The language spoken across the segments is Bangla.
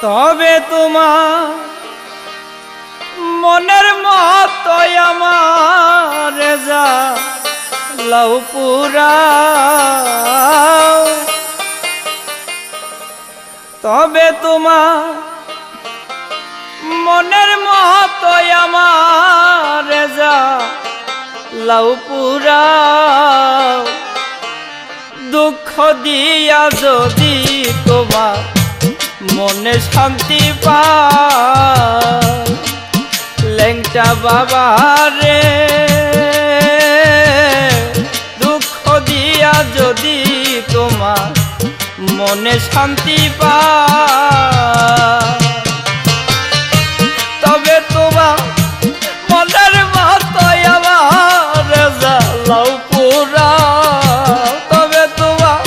তবে তোমার মনের মতো আমার যা লাউ পুরা, তবে তোমার মনের মতো আমার যা লাউ পুরা, দুঃখ দিয়া যদি তোমার মনে শান্তি পায়, ল্যাংটা বাবা রে দুঃখ দিয়া যদি তোমার মনে শান্তি পায়, তবে তোমার মনের মতো আমার যা লাউ পুরা, তবে তোমার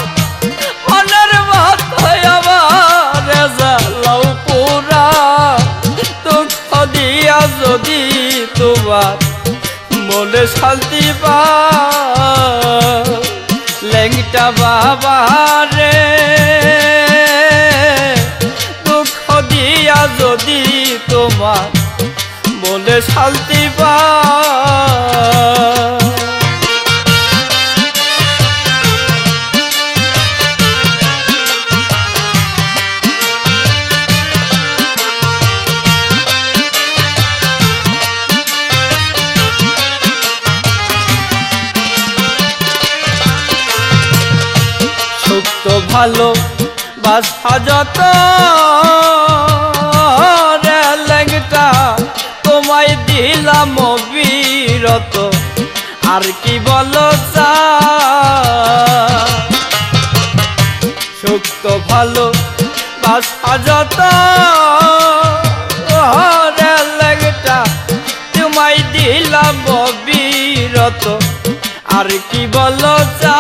মনের মতো আমার যা লাউ পুরা, দুঃখ দিয়া যদি তোমার মনে শান্তি পায়, ল্যাংটা বাবা রে দুঃখ দিয়া যদি তোমার মনে শান্তি পায়। সুপ্ত ভালো বাসা যত রে ল্যাংটা তোমায় দিলাম বিরত, আর কি বলো চা সুপ্ত ভালো বাসা যত রে ল্যাংটা তোমায় দিলাম বিরত, আর কি বলো চা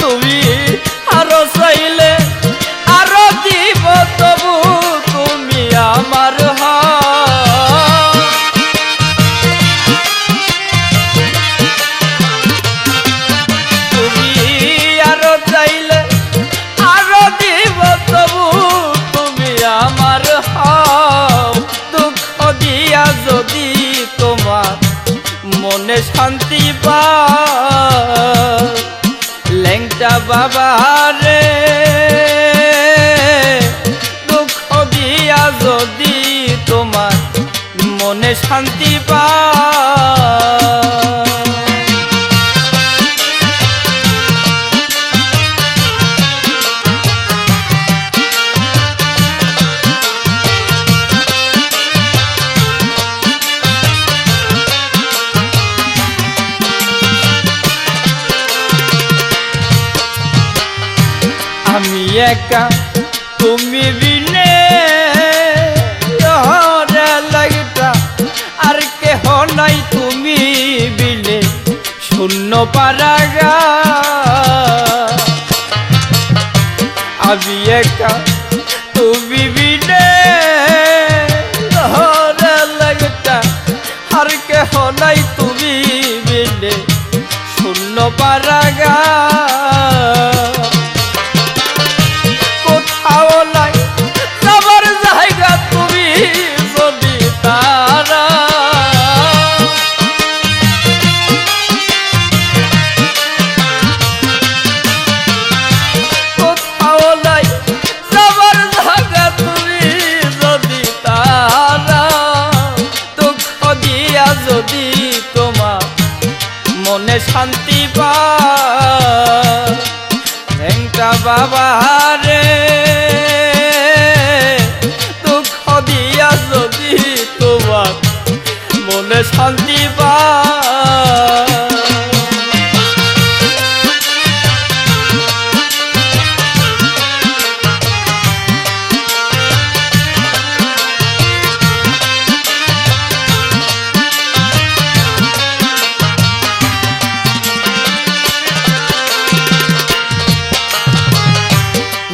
তুমি আরো চাইলে আরো দিব, তবু তুমি আমার তুমি আরো চাইলে আরো দিব, তবু তুমি আমার দুঃখ দিয়া যদি তোমার মনে শান্তি পায়, ল্যাংটা বাবা রে দুঃখ দিয়া যদি তোমার মনে শান্তি পায়। আমি একা তুমি বিনে ল্যাংটা আর কেহ নাই, তুমি বিলে শূন্য পারাগা, আমি একা তুমি বিনে ল্যাংটা আর কেহ নাই, তুমি বিলে শূন্য পারাগা, যদি তোমার মনে শান্তি পায়, ল্যাংটা বাবা রে দুঃখ দিয়া যদি তোমার মনে শান্তি পায়।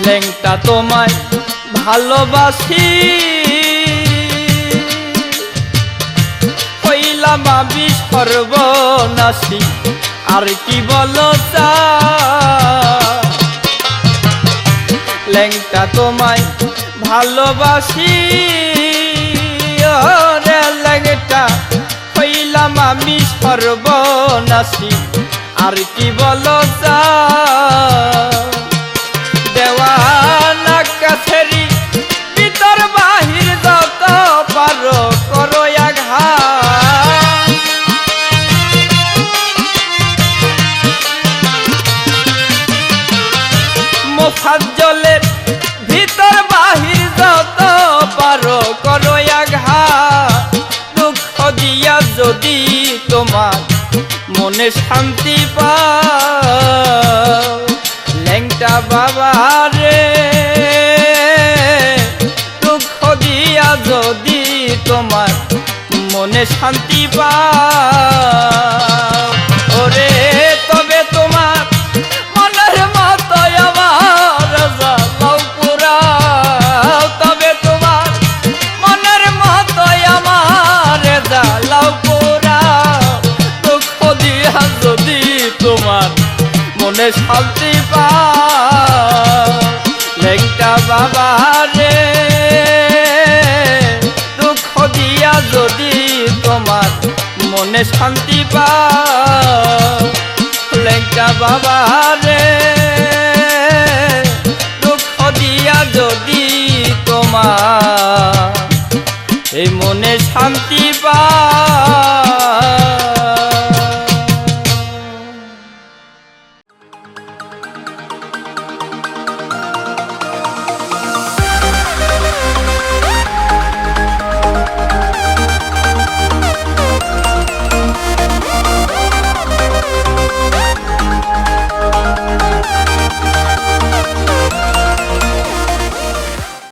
ল্যাংটা তোমায় ভালোবাসি হইলাম আমি সর্বনাশী, আর কি বলো চা ল্যাংটা তোমায় ভালোবাসি ওরে ল্যাংটা হইলাম আমি সর্বনাশী আর কি বলো দেওয়ানা কাছেরি ভিতর বাহির যত পারো করো আঘাত মোফাজ্জলের ভিতর বাহির যত পারো করো আঘাত দুঃখ দিয়া যদি তোমার মনে শান্তি পাও ল্যাংটা বাবা রে দুঃখ দিয়া যদি তোমার মনে শান্তি পাও ওরে তবে তোমার মনের মতো আমার জ্বালাও পুরাও তবে তোমার মনের মতো আমার জ্বালাও পুরাও দুঃখ দিয়া যদি তোমার মনে শান্তি পাও ল্যাংটা বাবা রে দুঃখ দিয়া যদি তোমার মনে শান্তি পাও ল্যাংটা বাবা রে দুঃখ দিয়া যদি তোমার এই মনে শান্তি পাও